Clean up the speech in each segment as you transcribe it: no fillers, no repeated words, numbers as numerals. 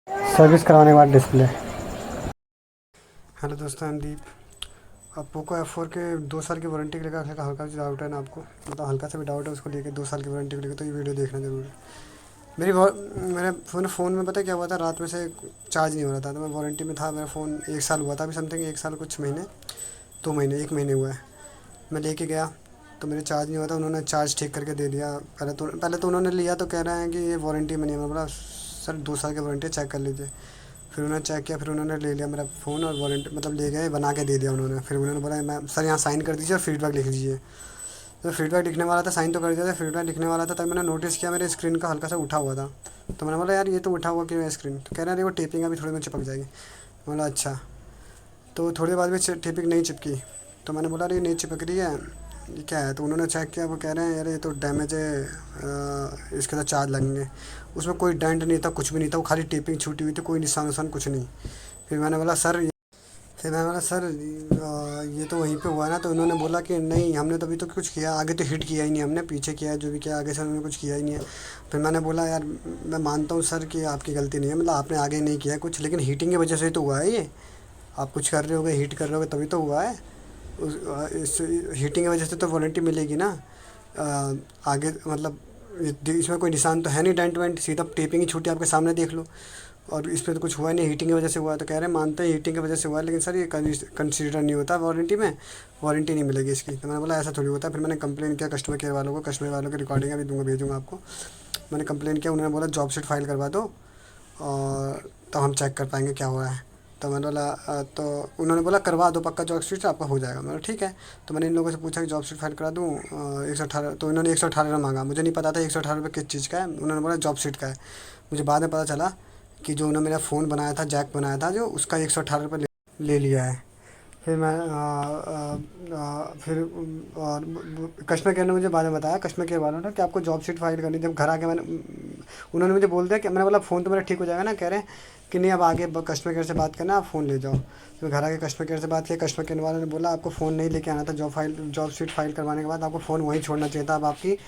Service कराने के बाद डिस्प्ले। हेलो दोस्तों, I'm दीप। अब पोको F4 के 2 साल की वारंटी के लेकर हल्का सा डाउट है ना आपको, मतलब हल्का सा भी डाउट है उसको लेके, 2 साल की वारंटी को लेकर, तो ये वीडियो देखना जरूर है। मेरे फ़ोन में पता है क्या हुआ था, रात में से चार्ज नहीं हो रहा था, तो मैं वारंटी में था, मेरा फ़ोन 1 साल हुआ था अभी, समथिंग 1 साल कुछ महीने, 2 महीने, 1 महीने हुआ है। मैं लेके गया तो मेरे चार्ज नहीं हुआ था, उन्होंने चार्ज ठीक करके दे दिया। पहले तो उन्होंने लिया तो कह रहे हैं कि ये वारंटी में नहीं है। मैं बोला सर 2 साल की वारंटी चेक कर लीजिए। फिर उन्होंने चेक किया, फिर उन्होंने ले लिया मेरा फ़ोन और वारंटी मतलब ले गए, बना के दे दिया उन्होंने। फिर उन्होंने बोला मैं सर यहाँ साइन कर दीजिए और फीडबैक लिख दीजिए। तो फीडबैक लिखने वाला था, साइन तो कर दिया था, फीडबैक लिखने वाला था, तब मैंने नोटिस किया मेरे स्क्रीन का हल्का सा उठा हुआ था। तो मैंने बोला यार ये तो उठा हुआ क्यों है स्क्रीन? तो कह रहे हैं वो टेपिंग अभी थोड़ी में चिपक जाएगी। मैं बोला अच्छा। तो थोड़ी देर बाद में टेपिंग नहीं चिपकी। तो मैंने बोला अरे नहीं चिपक रही है, ये क्या है? तो उन्होंने चेक किया, वो कह रहे हैं यार ये तो डैमेज है, इसके तो चार्ज लगेंगे। उसमें कोई डेंट नहीं था, कुछ भी नहीं था, वो खाली टेपिंग छूटी हुई थी, कोई निशान वशान कुछ नहीं। फिर मैंने बोला सर फिर मैंने बोला सर ये तो वहीं पे हुआ है ना? तो उन्होंने बोला कि नहीं हमने तो अभी तो कुछ किया, आगे तो हिट किया ही नहीं हमने, पीछे किया है जो भी किया, आगे से उन्होंने कुछ किया ही नहीं है। फिर मैंने बोला यार मैं मानता हूँ सर कि आपकी गलती नहीं है, मतलब आपने आगे नहीं किया है कुछ, लेकिन हीटिंग की वजह से ही तो हुआ है ये। आप कुछ कर रहे होगे, हीट कर रहे होगे तभी तो हुआ है। इस हीटिंग की वजह से तो वारंटी मिलेगी ना। आगे मतलब इसमें कोई निशान तो है नहीं, डेंट वेंट, सीधा टेपिंग ही छूटी, आपके सामने देख लो। और इस पे तो कुछ हुआ ही नहीं, हीटिंग की वजह से हुआ है। तो कह रहे हैं मानते हैं हीटिंग की वजह से हुआ है, लेकिन सर ये कंसीडर नहीं होता वारंटी में, वारंटी नहीं मिलेगी इसकी। तो मैंने बोला ऐसा थोड़ी होता है। फिर मैंने कंप्लेन किया कस्टमर केयर वालों को, कस्टमर वालों की रिकॉर्डिंग अभी दूंगा, भेजूंगा आपको। मैंने कंप्लेन किया, उन्होंने बोला जॉब शीट फाइल करवा दो और तब हम चेक कर पाएंगे क्या हुआ है। तो मैंने बोला तो उन्होंने बोला करवा दो पक्का, जॉब शीट आपका हो जाएगा। मैंने ठीक है। तो मैंने इन लोगों से पूछा कि जॉब शीट फाइल करा दूँ 118, तो इन्होंने 118 मांगा। मुझे नहीं पता था 118 किस चीज़ का है, उन्होंने बोला जॉब शीट का है। मुझे बाद में पता चला कि जो उन्होंने मेरा फ़ोन बनाया था, जैक बनाया था जो, उसका 118 ले लिया है। फिर मैं फिर और कस्टमर केयर ने मुझे बाद में बताया, कस्टमर केयर वालों ने, कि आपको जॉब शीट फाइल करनी। जब घर आके उन्होंने मुझे बोल दिया कि मैंने बोला फ़ोन तो मेरा ठीक हो जाएगा ना? कह रहे हैं कि नहीं अब आगे कस्टमर केयर से बात करना, आप फ़ोन ले जाओ। फिर घर आके कस्टमर केयर से बात किया, कस्टमर केयर वालों ने बोला आपको फ़ोन नहीं लेके आना था, जॉब शीट फाइल करवाने के बाद आपको फ़ोन वहीं छोड़ना चाहिए था, अब आपकी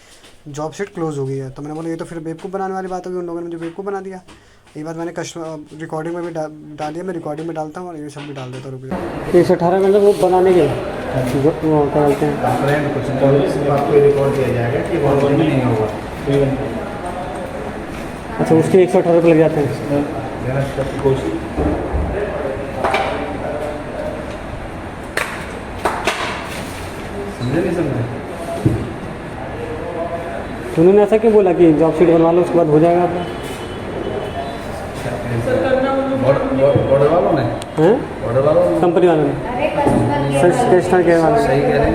जॉब शीट क्लोज़ हो गई है। तो मैंने बोला ये तो फिर बेवकूफ़ बनाने वाली बात होगी, उन लोगों ने मुझे बेवकूफ़ बना दिया। ये बात मैंने कस्टमर रिकॉर्डिंग में भी डाली है, मैं रिकॉर्डिंग में डालता हूँ और ये सब भी डाल देता हूँ, रुक जाओ। 118 मतलब वो बनाने के जो वो क्या बोलते हैं, कंप्लेंट कुछ तो आपको रिकॉर्ड किया जाएगा कि वारंटी में नहीं होगा। अच्छा उसके 118 लग जाते हैं। देना कोशिश। समझे नहीं समझे? तो उन्होंने ऐसा क्यों बोला कि जॉब शीट बनवा लो उसके बाद हो जाएगा आपका? ऑर्डर वालों ने हैं? ऑर्डर वालों ने कंपनी वालों ने, सर कस्टमर केयर वाले सही कह रहे हैं,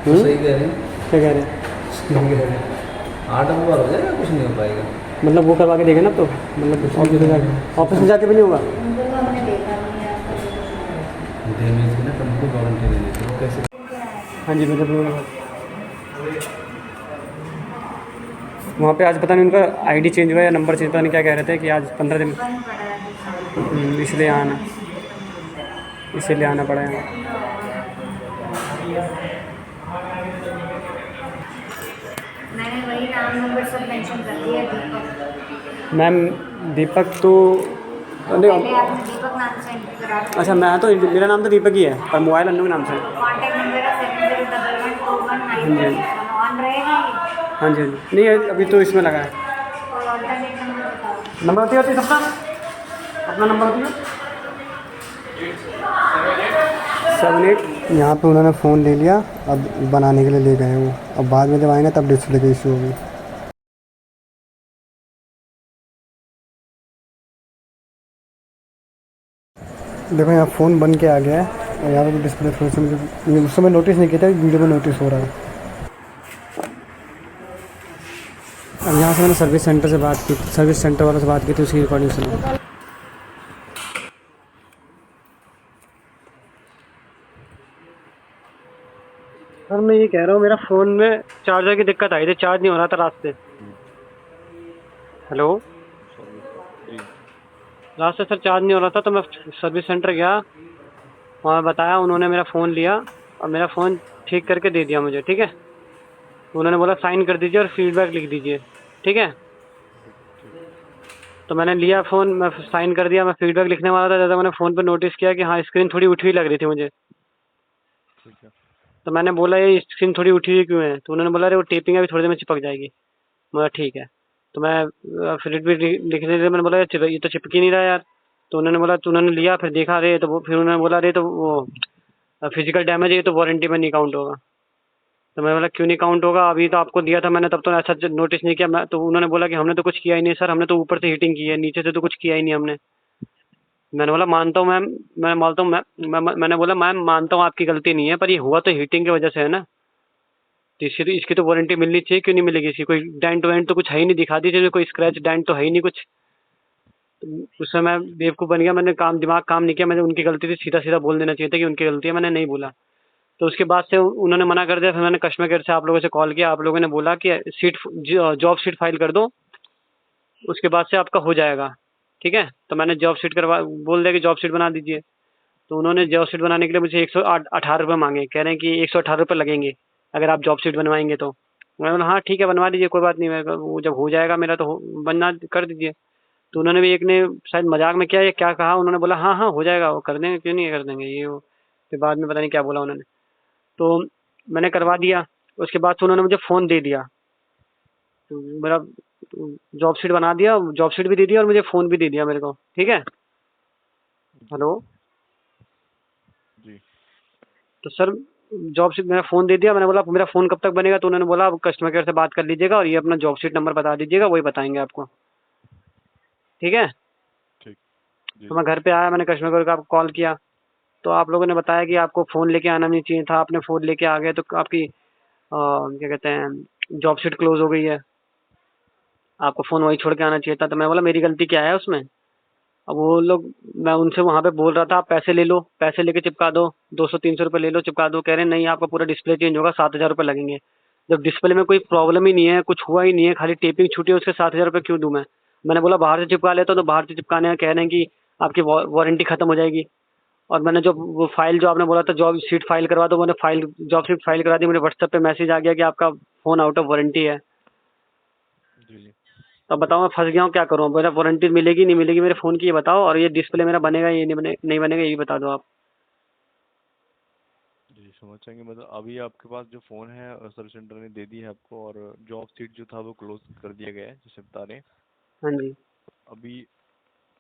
सही कह रहे हैं, क्या कह रहे हैं? सही कह रहे हैं। 8 नंबर हो जाएगा, कुछ नहीं हो पाएगा। मतलब वो करवा के देंगे ना? तो मतलब ऑफिस में जाके भी नहीं होगा? डैमेज की ना कंपनी वारंटी नहीं देती, वो कैसे? हाँ जी मतलब वहाँ पे आज पता नहीं उनका आईडी चेंज हुआ या नंबर चेंज, पता नहीं क्या कह रहे थे कि आज 15 दिन इसलिए आना पड़ा है। मैंने वही नाम नंबर सब मेंशन कर दिया दीपक। मैम दीपक तो पहले आपने दीपक नाम से एंट्री करा दी। अच्छा मैं तो, मेरा नाम तो दीपक ही है पर मोबाइल अन्नू के नाम से। कॉन्टैक्ट नंबर है 70112191 ऑन रहेगा ये? हाँ जी हाँ जी, नहीं अभी तो इसमें लगा है। और ऑल्टरनेट नंबर बताओ। नंबर होती है सबका, अपना नंबर होती है 78। यहाँ पे उन्होंने फ़ोन ले लिया, अब बनाने के लिए ले गए वो, अब बाद में जब आएंगे तब डिस्प्ले की इशू होगी। देखो यहाँ फ़ोन बन के आ गया है और यहाँ पे डिस्प्ले थोड़ी सी मुझे उस समय नोटिस नहीं किया था, वीडियो में नोटिस हो रहा है। अब यहाँ से मैंने सर्विस सेंटर से बात की, सर्विस सेंटर वालों से बात की थी, उसकी रिकॉर्डिंग सुनी। सर मैं ये कह रहा हूँ मेरा फ़ोन में चार्जर की दिक्कत आई थी, चार्ज नहीं हो रहा था रात से। हेलो, रात से सर चार्ज नहीं हो रहा था, तो मैं सर्विस सेंटर गया, वहाँ बताया, उन्होंने मेरा फ़ोन लिया और मेरा फ़ोन ठीक करके दे दिया मुझे, ठीक है। उन्होंने बोला साइन कर दीजिए और फीडबैक लिख दीजिए, ठीक है। तो मैंने लिया फ़ोन, मैं साइन कर दिया, मैं फीडबैक लिखने वाला था, जैसे मैंने फ़ोन पे नोटिस किया कि हाँ स्क्रीन थोड़ी उठी हुई लग रही थी मुझे। ठीक है। तो मैंने बोला ये स्क्रीन थोड़ी उठी हुई क्यों है? तो उन्होंने बोला अरे वो टेपिंग अभी थोड़ी देर में चिपक जाएगी। मैं बोला ठीक है। तो मैं फीडबैक लिखने से मैंने बोला ये तो चिपक ही नहीं रहा यार। तो उन्होंने बोला, तो उन्होंने लिया, फिर देखा, अरे तो फिर उन्होंने बोला अरे तो वो फिजिकल डैमेज है, ये तो वारंटी में नहीं काउंट होगा। तो मैंने बोला क्यों नहीं काउंट होगा, अभी तो आपको दिया था मैंने, तब तो ऐसा नोटिस नहीं किया। मैं तो उन्होंने बोला कि हमने तो कुछ किया ही नहीं सर, हमने तो ऊपर से हीटिंग की है, नीचे से तो कुछ किया ही नहीं हमने। मैंने बोला मानता हूँ मैम, मैं मानता हूँ मैंने बोला मैम मानता हूँ आपकी गलती नहीं है, पर ये हुआ तो हीटिंग की वजह से है ना। तो इसकी तो वारंटी मिलनी चाहिए, क्यों नहीं मिलेगी? इसकी कोई डेंट वेंट तो कुछ है ही नहीं, दिखा दीजिए कोई स्क्रैच डेंट तो है ही नहीं कुछ। तो उस समय मैं बेवकूफ़ बन गया, मैंने दिमाग काम नहीं किया, मैंने उनकी गलती थी, सीधा सीधा बोल देना चाहिए था कि उनकी गलती है, मैंने नहीं बोला। तो उसके बाद से उन्होंने मना कर दिया, फिर मैंने कस्टमर केयर से आप लोगों से कॉल किया, आप लोगों ने बोला कि जॉब शीट फाइल कर दो, उसके बाद से आपका हो जाएगा। ठीक है, तो मैंने जॉब शीट करवा बोल दिया कि जॉब शीट बना दीजिए। तो उन्होंने जॉब शीट बनाने के लिए मुझे 118 रुपये मांगे, कह रहे हैं कि 118 रुपये लगेंगे अगर आप जॉब शीट बनवाएंगे तो। मैंने बोला हाँ ठीक है बनवा दीजिए, कोई बात नहीं, वो जब हो जाएगा मेरा तो बनना कर दीजिए। तो उन्होंने भी, एक ने शायद मजाक में किया या क्या कहा, उन्होंने बोला हाँ हाँ हो जाएगा, वो कर देंगे, क्यों नहीं कर देंगे ये वो। फिर बाद में पता नहीं क्या बोला उन्होंने। तो मैंने करवा दिया। उसके बाद से उन्होंने मुझे फ़ोन दे दिया, तो मेरा जॉब शीट बना दिया, जॉब शीट भी दे दिया और मुझे फ़ोन भी दे दिया मेरे को। ठीक है। हेलो। जी। तो सर जॉब शीट, मेरा फ़ोन दे दिया, मैंने बोला मेरा फ़ोन कब तक बनेगा? तो उन्होंने बोला आप कस्टमर केयर से बात कर लीजिएगा और ये अपना जॉब शीट नंबर बता दीजिएगा, वही बताएंगे आपको। ठीक है। ठीक। जी तो जी। मैं घर पे आया, मैंने कस्टमर केयर को आपको कॉल किया, तो आप लोगों ने बताया कि आपको फ़ोन लेके आना नहीं चाहिए था, आपने फ़ोन लेके आ गए तो आपकी क्या कहते हैं जॉब शीट क्लोज हो गई है, आपको फ़ोन वहीं छोड़ के आना चाहिए था। तो मैं बोला मेरी गलती क्या है उसमें? अब वो लोग, मैं उनसे वहाँ पे बोल रहा था आप पैसे ले लो, पैसे लेके चिपका दो, 200-300 रुपये ले लो चिपका दो। कह रहे हैं नहीं आपका पूरा डिस्प्ले चेंज होगा, 7,000 रुपये लगेंगे। जब डिस्प्ले में कोई प्रॉब्लम ही नहीं है, कुछ हुआ ही नहीं है, खाली टेपिंग छूटी है, उसके 7,000 रुपये क्यों दूँ मैं? मैंने बोला बाहर से चिपका लेता, तो बाहर से चिपकाने का कह रहे हैं कि आपकी वारंटी खत्म हो जाएगी। और मैंने जो वो फाइल जो आपने बोला था जॉब शीट फाइल करवा दो, मैंने जॉब शीट फाइल करा दी, मुझे व्हाट्सएप पे मैसेज आ गया कि आपका फ़ोन आउट ऑफ वारंटी है। जी जी। अब बताओ मैं फंस गया हूँ, क्या करूँ? मेरा वारंटी मिलेगी नहीं मिलेगी मेरे फ़ोन की, ये बताओ, और ये डिस्प्ले मेरा बनेगा ये नहीं बनेगा, ये बता दो आप। जी समझ जाएंगे। मतलब अभी आपके पास जो फ़ोन है सर्विस सेंटर ने दे दी है आपको, और जॉब सीट जो था वो क्लोज कर दिया गया है जैसे बता रहे हैं हाँ जी। अभी।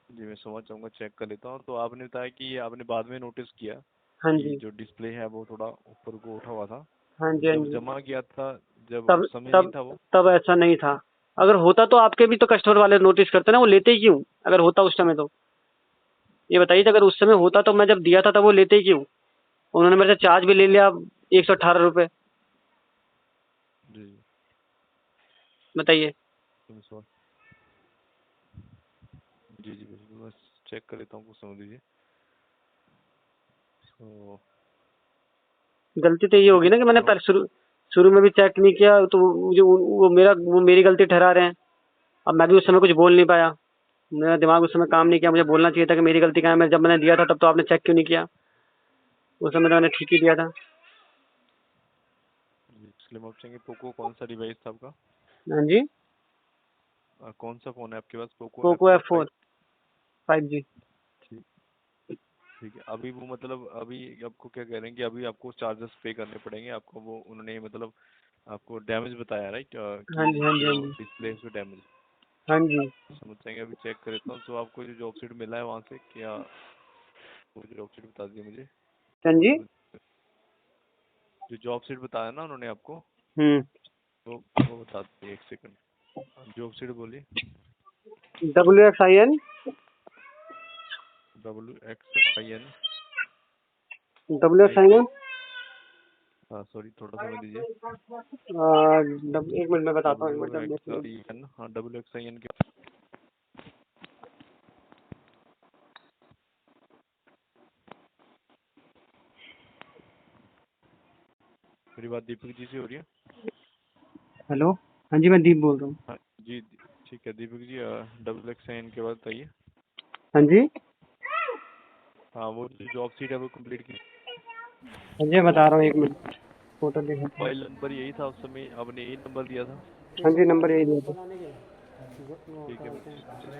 जी मैं समझ जाऊंगा, चेक कर लेता हूँ। तो आपने बताया कि ये आपने बाद में नोटिस किया हाँ कि जी। जो डिस्प्ले है वो थोड़ा ऊपर को उठा हुआ था, हाँ जी। हाँ जब जी। जमा किया था, जब तब उस समय नहीं तब था वो। तब ऐसा नहीं था। अगर होता तो आपके भी तो कस्टमर वाले नोटिस करते ना, वो लेते ही क्यों? अगर होता उस समय तो ये बताइए, अगर उस समय होता तो मैं जब दिया था तब वो लेते ही क्यों? उन्होंने मेरे से चार्ज भी ले लिया 118 रुपये। जी जी। बताइए। तो मैं समझ। जी जी बिल्कुल, मैं चेक कर लेता हूँ, कुछ समझ लीजिए। तो गलती तो ये ठीक होगी है ना कि मैंने मैं। पहले शुरू शुरू में भी चेक नहीं किया, तो वो मेरी गलती ठहरा रहे हैं। अब मैं भी उस समय कुछ बोल नहीं पाया, मेरा दिमाग उस समय काम नहीं किया, मुझे बोलना चाहिए था कि मेरी गलती कहाँ है, जब मैंने दिया था तब तो आपने चेक क्यों नहीं किया? उस समय तो मैंने ठीक ही दिया था। जी इसलिए मैं पूछेंगे पोको कौन सा डिवाइस था आपका? हाँ जी। कौन सा फ़ोन है आपके पास? Poco Poco F4 F4 5G। ठीक। ठीक है। अभी वो मतलब अभी आपको क्या कह रहे हैं कि अभी आपको चार्जेस पे करने पड़ेंगे आपको, वो उन्होंने मतलब आपको डैमेज बताया राइट, हाँ कि जी। हाँ जी। हाँ जो जी। डिस्प्ले है उसको डैमेज। हाँ जी। समझ जाएंगे, अभी चेक कर लेता हूँ। तो आपको जो जॉब सीट मिला है वहाँ से क्या, वो जॉब सीट बता दीजिए मुझे। हाँ तो जी। जो जॉब सीट बताया ना उन्होंने आपको, हम्म। वो बता दीजिए, एक सेकंड। जॉब सीट बोलिए। WXIN WXIN। एक WXIN। सेकंड, हाँ सॉरी थोड़ा समय दीजिए। एक मिनट में बताता हूँ, एक डब्ल्यू मिनट एक्स में। आई एन हाँ WXIN के। मेरी बात दीपक जी से हो रही है? हेलो। हाँ जी, मैं दीप बोल रहा हूँ। हाँ जी। ठीक है दीपक जी, WXIN के बाद बताइए। हाँ जी। हाँ वो जो जॉब सीट है वो कंप्लीट की। हाँ जी, मैं बता रहा हूँ, एक मिनट फोटो दिखाता हूँ। मोबाइल नंबर यही था उस समय, आपने यही नंबर दिया था? हाँ जी, नंबर यही दिया था। वो ठीक क्या है, बोलते मैं हैं, चेक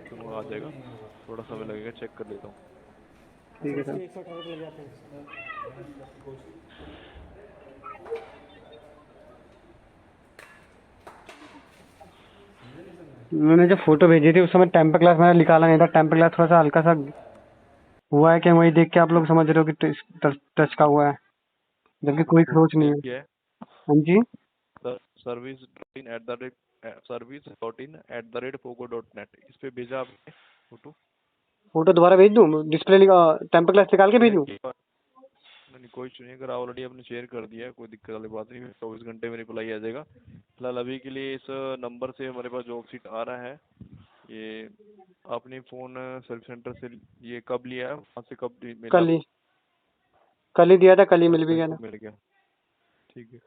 कर तो आ जाएगा, थोड़ा समय लगेगा, चेक कर लेता हूँ। ठीक है सर। 118 लग जाते हैं। मैंने जो फोटो भेजी थी उस समय टेम्पर ग्लास मैंने निकाला नहीं था, टेम्पर ग्लास थोड़ा सा हल्का सा हुआ है कि वही देख के आप लोग समझ रहे हो कि टच का हुआ है, जबकि कोई खरोच नहीं शेयर है। किया है हाँ जी। service.in@pogo.net, इस पे भेजा आपने फोटो? फोटो दोबारा भेज दूँ, डिस्प्ले टेम्पर ग्लास निकाल के शेयर भेजूँ? किया? नहीं, कोई इशू नहीं, अगर ऑलरेडी आपने शेयर कर दिया है कोई दिक्कत वाली बात नहीं, 24 घंटे में रिप्लाई आ जाएगा। फिलहाल अभी के लिए इस नंबर से हमारे पास जॉब सीट आ रहा है। ये आपने फ़ोन सर्विस सेंटर से ये कब लिया है, वहाँ से कब मिला कल ही, आपको? कल ही दिया था, कल ही मिल भी अच्छा, गया इसको था। मिल गया, ठीक है।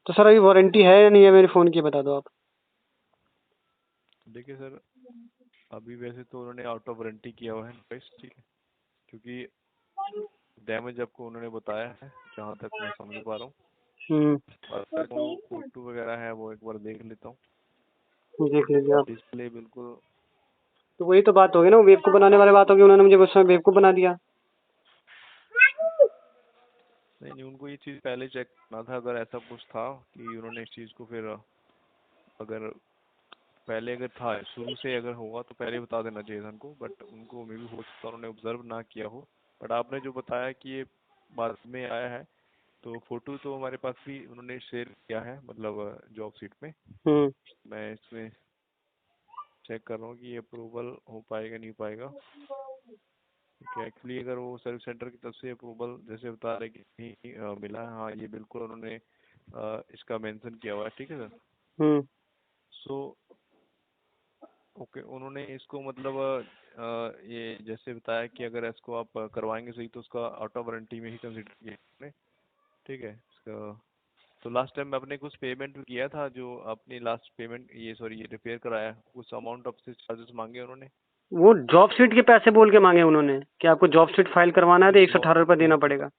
तो सर अभी वारंटी है या नहीं है मेरे फ़ोन की, बता दो आप। देखिए सर, अभी वैसे तो उन्होंने आउट ऑफ वारंटी किया हुआ है डिवाइस, ठीक है, क्योंकि डैमेज आपको उन्होंने बताया है, जहाँ तक मैं समझ पा रहा हूँ। और जो फोटो वगैरह है वो एक बार देख लेता हूँ। देख लीजिए आप। डिस्प्ले बिल्कुल तो वही तो बात होगी ना, बेवकूफ़ बनाने वाली बात होगी, उन्होंने मुझे उस समय बेवकूफ़ बना दिया। नहीं नहीं, उनको ये चीज़ पहले चेक करना था, अगर ऐसा कुछ था कि उन्होंने इस चीज़ को फिर अगर पहले अगर था शुरू से अगर होगा तो पहले बता देना चाहिए था उनको, बट उनको मे भी हो सकता है उन्होंने ऑब्जर्व ना किया हो। बट आपने जो बताया कि ये बाद में आया है, तो फोटो तो हमारे पास भी उन्होंने शेयर किया है, मतलब जॉब सीट में। हम्म। मैं इसमें चेक कर रहा हूँ कि ये अप्रूवल हो पाएगा नहीं हो पाएगा। ठीक है, एक्चुअली अगर वो सर्विस सेंटर की तरफ से अप्रूवल जैसे बता रहे कि नहीं मिला है, हाँ ये बिल्कुल उन्होंने इसका मेंशन किया हुआ है, ठीक है सर। हम्म। सो ओके, उन्होंने इसको मतलब ये जैसे बताया कि अगर इसको आप करवाएंगे सही तो उसका आउट ऑफ वारंटी में ही कंसिडर किया आपने, ठीक है। इसका तो लास्ट टाइम आपने कुछ पेमेंट भी किया था, जो आपने लास्ट पेमेंट ये सॉरी ये रिपेयर कराया, कुछ अमाउंट आपसे चार्जेस मांगे उन्होंने? वो जॉब सीट के पैसे बोल के मांगे उन्होंने कि आपको जॉब सीट फाइल करवाना है तो सिर्फ 118 रुपये देना पड़ेगा।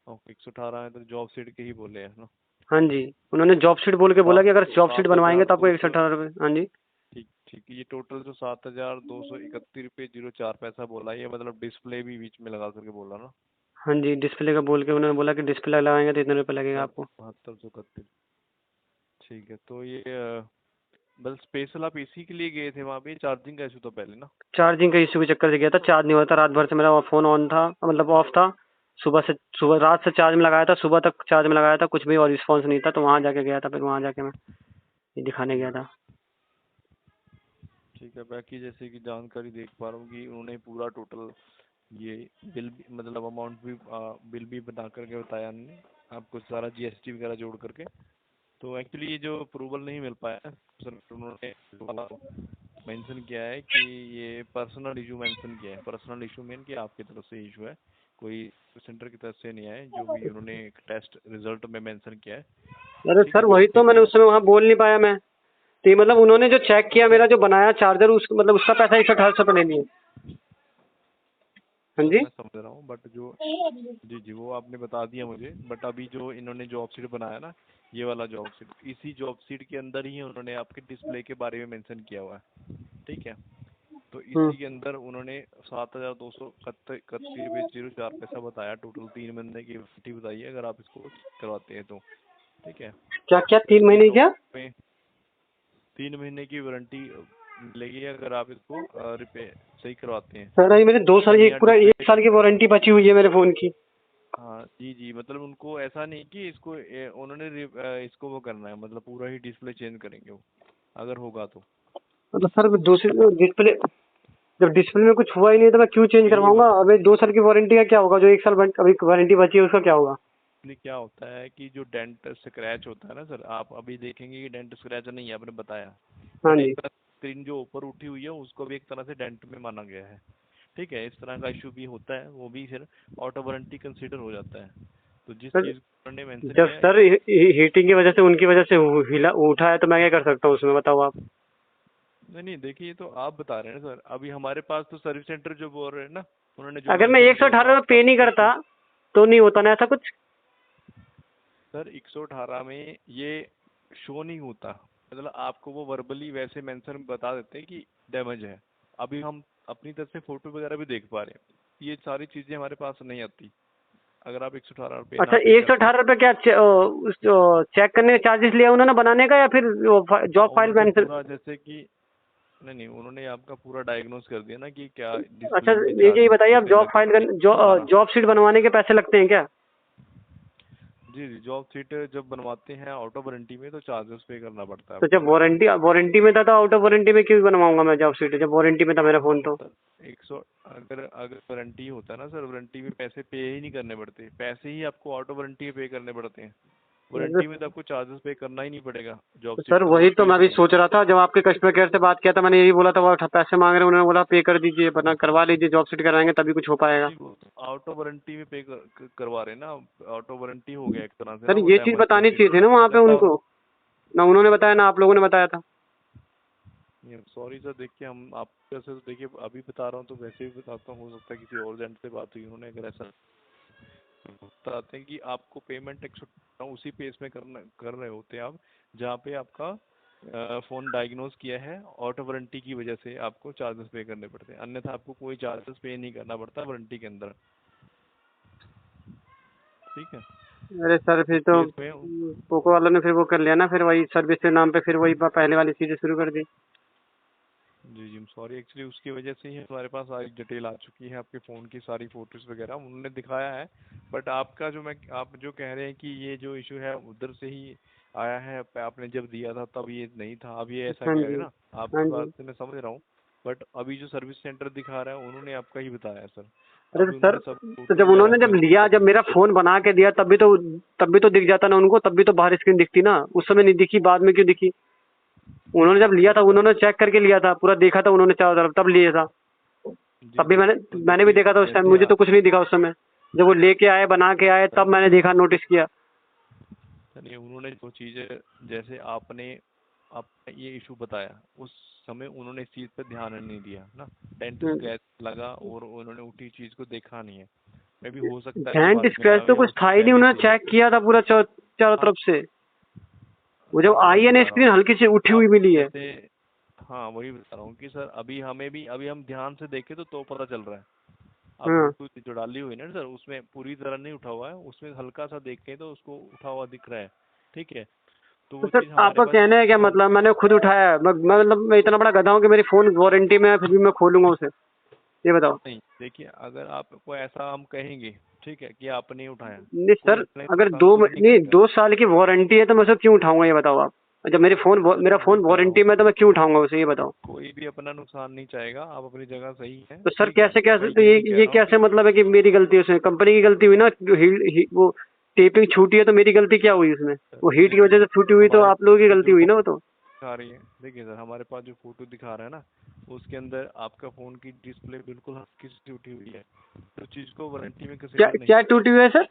ओके, 118 है तो जॉब सीट के ही बोले हैं ना? हाँ जी, उन्होंने जॉब सीट बोल के बोला सात कि अगर जॉब सीट सात बनवाएंगे हजार तो आपको दो एक सौ सौ अठारह रुपये। हाँ जी। ठीक ठीक, ये टोटल जो 7,231.04 बोला, ये मतलब डिस्प्ले भी बीच में लगा करके बोला ना? हाँ जी, डिस्प्ले का बोल के उन्होंने बोला कि डिस्प्ले लगाएंगे तो इतने रुपये लगेगा आपको। 7,7231, ठीक है। तो ये बस स्पेशल आप इसी के लिए गए थे वहाँ पे, चार्जिंग का इशू था पहले ना? चार्जिंग का इशू के चक्कर से गया था, चार्ज नहीं होता, रात भर से मेरा फ़ोन ऑन था, मतलब ऑफ था। सुबह रात से चार्ज में लगाया था, सुबह तक चार्ज में लगाया था, कुछ भी और रिस्पॉन्स नहीं था, तो वहाँ जाके गया था, फिर वहाँ जाके मैं ये दिखाने गया था। ठीक है, बाकी जैसे कि जानकारी देख पा रहा हूँ कि उन्होंने पूरा टोटल ये बिल भी मतलब अमाउंट भी बिल भी बना करके बताया उन्होंने आपको, सारा जीएसटी वगैरह जोड़ करके। तो एक्चुअली ये जो अप्रूवल नहीं मिल पाया है, सर उन्होंने मेंशन किया है कि ये पर्सनल इशू मेंशन किया है। पर्सनल इशू मीन कि आपकी तरफ से इशू है, कोई सेंटर की तरफ से नहीं आया है, जो भी उन्होंने एक टेस्ट रिजल्ट में मेंशन किया है, अरे ठीक है। सर वही तो मैंने उस समय वहाँ बोल नहीं पाया मैं। तो ये मतलब उन्होंने जो चेक किया मेरा जो बनाया चार्जर, उस मतलब उसका पैसा 118 रुपये ले लिए। हाँ सर जी। मैं समझ रहा हूँ, बट जो जी जी वो आपने बता दिया मुझे, बट अभी जो इन्होंने जॉब सीट बनाया ना, ये वाला जॉब सीट, इसी जॉब सीट के अंदर ही उन्होंने आपके डिस्प्ले के बारे में मेंशन किया हुआ है, ठीक है। तो हम्म। इसी के अंदर उन्होंने 7,231.04 बताया, टोटल 3 महीने की वारंटी बताई है अगर आप इसको करवाते हैं तो, ठीक है। क्या क्या तो 3 महीने क्या? में 3 महीने की वारंटी मिलेगी अगर आप इसको रिपेयर सही करवाते हैं, सर अभी मेरे 2 साल की, यानी एक पूरा डिस्प्ले 1 साल की वारंटी बची हुई है मेरे फ़ोन की। हाँ जी जी, मतलब उनको ऐसा नहीं कि इसको उन्होंने इसको वो करना है, मतलब पूरा ही डिस्प्ले चेंज करेंगे वो अगर होगा तो। मतलब सर दूसरी डिस्प्ले, जब डिस्प्ले में कुछ हुआ ही नहीं तो मैं क्यों चेंज यही करवाऊंगा? बात, अभी 2 साल की वारंटी का क्या होगा? जो 1 साल अभी वारंटी बची है उसका क्या होगा? इसलिए क्या होता है कि जो डेंट स्क्रैच होता है ना सर, आप अभी देखेंगे कि डेंट स्क्रैच नहीं है, आपने बताया, हाँ बट जी। एक तरह स्क्रीन जो ऊपर उठी हुई है उसको भी एक तरह से डेंट में माना गया है, ठीक है। इस तरह का इशू भी होता है, वो भी फिर आउट ऑफ वारंटी कंसीडर हो जाता है। तो जिस सर चीज़ को उन्होंने मेंशन जब किया है, सर हीटिंग की वजह से, उनकी वजह से हिला उठा है तो मैं क्या कर सकता हूँ उसमें, बताओ आप। नहीं नहीं देखिए, ये तो आप बता रहे हैं ना सर, अभी हमारे पास तो सर्विस सेंटर जो बोल रहे हैं ना, उन्होंने जो अगर मैं मेंशन एक सौ किया है अठारह रुपये पे नहीं करता तो नहीं होता ना ऐसा कुछ? सर 118 में ये शो नहीं होता, मतलब आपको वो वर्बली वैसे मेंशन बता देते हैं कि डैमेज है। अभी हम अपनी तरफ से फोटो वगैरह भी देख पा रहे हैं, ये सारी चीजें हमारे पास नहीं आती अगर आप 118 रुपये अच्छा, ना पे करते हैं। 118 रुपये क्या चेक करने का चार्जेस लिया उन्होंने बनाने का, या फिर हाँ, जॉब फाइल उन्होंने मेंशन? पूरा जैसे कि नहीं नहीं, उन्होंने आपका पूरा डायग्नोस कर दिया ना कि क्या अच्छा, डिस्प्ले में ये चार्जेस बताइए, आप कितने जॉब लगे फाइल सारा। जॉब शीट बनवाने के पैसे लगते हैं क्या? जी जी, जॉब सीट जब बनवाते हैं आउट ऑफ वारंटी में तो चार्जेस पे करना पड़ता है तो आपको। जब वारंटी में था तो आउट ऑफ वारंटी में क्यों बनवाऊंगा मैं जॉब शीट, जब वारंटी में था मेरा फोन तो? सर 100, अगर अगर वारंटी होता है ना सर, वारंटी में पैसे पे ही नहीं करने पड़ते, पैसे ही आपको आउट ऑफ वारंटी में पे करने पड़ते हैं। वारंटी में तो आपको चार्जेस पे करना ही नहीं पड़ेगा जॉब तो सीट सर का, वही वो तो पे मैं भी करोगे। सोच रहा था, जब आपके कस्टमर केयर से बात किया था मैंने यही बोला था, वो पैसे मांग रहे हैं, उन्होंने बोला पे कर दीजिए, बना करवा लीजिए, जॉब शीट कराएंगे तभी कुछ हो पाएगा। जी वो आउट ऑफ वारंटी में पे करवा रहे हैं ना, आउट ऑफ वारंटी हो गया एक तरह से सर ना, वो ये चीज डैमेज बतानी चाहिए कंसीडर थी ना वहाँ पे मतलब उनको, ना उन्होंने बताया ना आप लोगों ने बताया था। सॉरी सर, देखिए हम आप जैसे तो देखिए अभी बता रहा हूँ तो वैसे भी बताता हूँ, हो सकता है किसी और एजेंट से बात हुई उन्होंने, अगर ऐसा बताते हैं कि आपको पेमेंट उसी पेज में कर रहे होते हैं आप जहाँ पे आपका फोन डायग्नोज किया है, आउट ऑफ वारंटी की वजह से आपको चार्जेस पे करने पड़ते हैं, अन्यथा आपको कोई चार्जेस पे नहीं करना पड़ता वारंटी के अंदर। ठीक है, अरे सर फिर उस तो पेज में। पोको वालों ने फिर वो कर लिया ना, फिर वही सर्विस के नाम पे फिर वही पहले वाली चीजें शुरू कर दी। जी जी, सॉरी, एक्चुअली उसकी वजह से ही हमारे पास सारी डिटेल आ चुकी है, आपके फ़ोन की सारी फोटोज़ वगैरह उन्होंने दिखाया है। बट आपका जो आप जो कह रहे हैं कि ये जो इशू है उधर से ही आया है, आपने जब दिया था तब ये नहीं था, अब ये ऐसा हाँ कह रहे हैं जी, ना, हाँ आपकी बात जी। से मैं समझ रहा हूँ। बट अभी जो सर्विस सेंटर दिखा रहा है उन्होंने आपका ही बताया है सर, अरे तो अभी सर, उन्होंने सब तो टोटल जब उन्होंने जब मेंशन लिया, कर जब दिया। मेरा फोन बना के दिया तब भी तो दिख जाता ना उनको, तब भी तो बाहर स्क्रीन दिखती ना, उस समय नहीं दिखी, बाद में क्यों दिखी? उन्होंने जब लिया था सर उन्होंने चेक करके लिया था, पूरा देखा था उन्होंने चारों तरफ, तब लिया था। जी तब भी जी, मैंने तो मैंने भी देखिए देखा था उस टाइम, जैसे मुझे तो कुछ नहीं दिखा उस समय। जब वो लेके आए, बना के आए, तब मैंने देखा, नोटिस किया। चलिए, उन्होंने जो चीज़ें जैसे आपने ये इशू बताया उस समय उन्होंने इस चीज़ पे ध्यान नहीं दिया ना, डेंट स्क्रैच लगा और उन्होंने उठी चीज़ को देखा नहीं है। मे भी हो सकता है जो हैंड वर्क में स्क्रैच आया तो या कुछ उससे था ही नहीं, पहले उन्होंने से। चेक किया था पूरा चारों हाँ तरफ से। वो जब हाँ, आई वही है ना बता रहा स्क्रीन हूँ हल्की सी उठी हुई आप मिली है। जैसे। हाँ, वही बता रहा हूँ कि सर अभी हमें भी अभी हम ध्यान से देखें तो पता चल रहा है। आप हाँ, ब्लूटूथ जो डाली हुई है ना सर, उसमें पूरी तरह नहीं उठा हुआ है, उसमें हल्का सा देखें तो उसको उठा हुआ दिख रहा है। ठीक है, तो तो वो सर चीज़ हमारे आपका पास कहना है क्या, हम। मतलब मैंने खुद उठाया है, मैं इतना बड़ा गधा हूँ कि मेरी फोन वारंटी में है फिर भी मैं खोलूंगा उसे? ये बताओ। नहीं देखिए, अगर आपको ऐसा हम कहेंगे ठीक है कि आपने उठाया, नहीं कोई सर, इतना अगर नुकसान थोड़ी नहीं नहीं करेगा। 2 साल की वारंटी है तो मैं उसे क्यों उठाऊंगा, ये बताओ आप? जब मेरा सर वही फोन बता रहा वारंटी हूँ, में है तो मैं क्यों उठाऊंगा उसे, ये बताओ? कोई भी अपना नुकसान नहीं चाहेगा, आप अपनी जगह सही है, तो सर ठीक है, कैसे कैसे, मैं तो ये नहीं कह ये रहा हूँ कि कैसे मतलब है कि मेरी गलती है उसमें? कंपनी की गलती हुई ना, जो वो टेपिंग छूटी है, तो मेरी गलती क्या हुई उसमें? वो हीट की देखिए वजह से छूटी हुई, तो हमारे आप लोगों की पास गलती जो हुई ना वो तो। दिखा रही है, देखिए सर हमारे पास जो फोटो दिखा रहा है ना, उसके अंदर आपका फ़ोन की डिस्प्ले बिल्कुल हल्की सी उठी हुई है, तो चीज़ को वारंटी में क्या कंसिडर नहीं क्या करते। टूटी हुई है सर?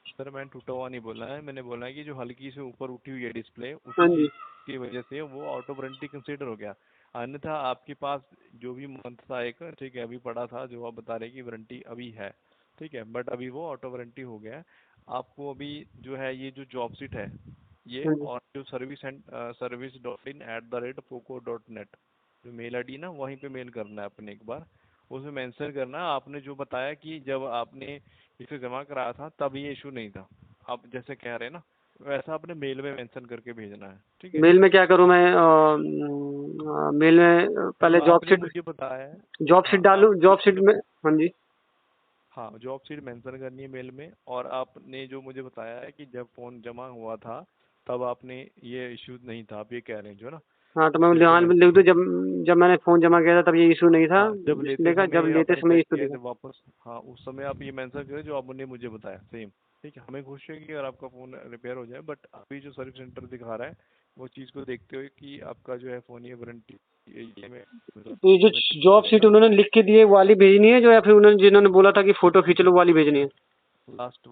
सर मैंने टूटा हुआ नहीं बोला है, मैंने बोला है कि जो हल्की से ऊपर उठी हुई है डिस्प्ले, हाँ उसी जी। चीज़ की वजह से वो आउट ऑफ वारंटी कंसिडर हो गया। अन्यथा आपके पास जो भी मंथ था एक, ठीक है, अभी पड़ा था जो आप बता रहे हैं कि वारंटी अभी है, ठीक है, बट अभी वो आउट ऑफ वारंटी हो गया है। आपको अभी जो है ये जो जॉब सीट है ये, हाँ जी। और जो service.in@poco.net जो मेल आईडी ना, वहीं पे मेल करना है अपने एक बार, उसमें मेंशन करना है आपने जो बताया कि जब आपने इसे जमा कराया था तब ये इशू नहीं था, आप जैसे कह रहे हैं ना, वैसा आपने मेल में मेंशन करके भेजना है। ठीक है, मेल में क्या करूँ मैं? मेल में जो पहले आपने मुझे बताया है। जॉब शीट हाँ आप डालूँ, जॉब शीट में? हाँ जी। हाँ, जॉब सीट मेंशन करनी है मेल में, और आपने जो मुझे बताया है कि जब फ़ोन जमा हुआ था तब आपने ये इशू नहीं था, आप ये कह रहे हैं जो ना, हाँ, तो मैं बिल्कुल यहाँ ऐसे लिख दूँ, ही। जब जब मैंने फ़ोन जमा किया था तब ये इशू नहीं था हाँ, जब लेते डिस्प्ले का, जब समय लेते आपने समय चेक इशू किया दिखा। जब वापस, हाँ उस समय आप ये मेंशन करें जो आपने मुझे बताया सेम। ठीक है, हमें खुशी है कि अगर आपका फ़ोन रिपेयर हो जाए, बट अभी जो सर्विस सेंटर दिखा रहा है वो चीज़ को देखते हुए कि आपका जो है फ़ोन ये वारंटी ये में तो ये जो जॉब है शीट ना, उन्होंने लिख के दी है वो वाली भेजनी है, जो या फिर उन्होंने जिन्होंने बोला था कि फोटो खींच लो, वो वाली भेजनी है? लास्ट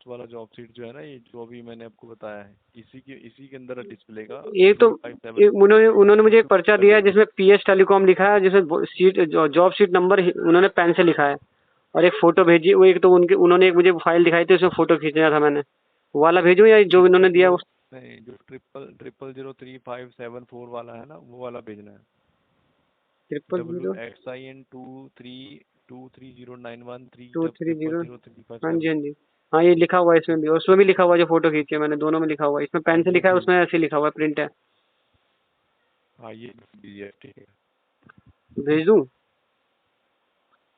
वाला जॉब सीट जो है ना, ये जो अभी मैंने आपको बताया है, इसी के अंदर डिस्प्ले का ये तो 357 उन्होंने मुझे एक पर्चा दिया है लगी। जिसमें PS टेलीकॉम लिखा है, जिसमें सीट जॉब शीट नंबर उन्होंने पेन से लिखा है, और एक फोटो भेजी, वो एक तो उन्होंने एक मुझे फाइल दिखाई थी, उसमें फोटो खींचना था मैंने, वो वाला भेजूं या जो ठीक है, उन्होंने दिया जो वो? नहीं, जो 000357 वाला है ना, वो वाला भेजना है। 000 WXIN 23 230 3000357। हाँ जी हाँ जी। हाँ ये लिखा हुआ है इसमें भी, और उसमें भी लिखा हुआ है, जो फोटो खींची है मैंने, दोनों में लिखा हुआ है। इसमें पेन से लिखा है, उसमें ऐसे लिखा हुआ है, प्रिंट है। हाँ ये दीजिए, ठीक है। भेज दूँ?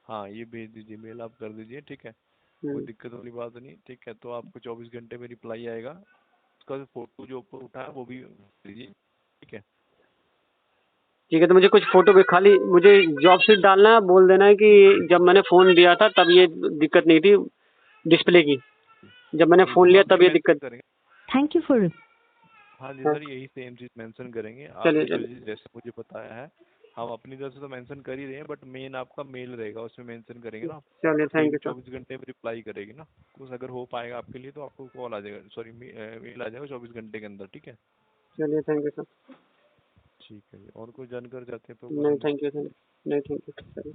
हाँ ये भेज दीजिए, मेल आप कर दीजिए, ठीक है। कोई दिक्कत वाली बात नहीं, ठीक है। तो आपको 24 घंटे में रिप्लाई आएगा। उसका फोटो जो ऊपर उठा है वो भी दीजिए, ठीक है। ठीक है, तो मुझे कुछ फोटो भी, खाली मुझे जॉब शीट डालना है, बोल देना है कि जब मैंने फ़ोन दिया था तब ये दिक्कत नहीं थी डिस्प्ले की, जब मैंने फ़ोन लिया आप तब ये मेंशन दिक्कत। करेंगे। थैंक यू फॉर हाँ जी हाँ, सर, यही सेम चीज़ मेंशन करेंगे। चलिए आपने जो चलिए जैसे मुझे बताया है, हम अपनी तरफ से तो मेंशन कर ही रहे हैं, बट मेन आपका मेल रहेगा, उसमें मेंशन करेंगे ना। चलिए, थैंक टीम यू सर। 24 घंटे में रिप्लाई करेगी ना। कुछ अगर हो पाएगा आपके लिए तो आपको कॉल आ जाएगा, सॉरी मेल आ जाएगा 24 घंटे के अंदर, ठीक है। चलिए, थैंक यू सर। ठीक है जी, और कोई जानकारी चाहते हैं तो नहीं, बोलिए। थैंक यू, नहीं, थैंक यू, चलिए।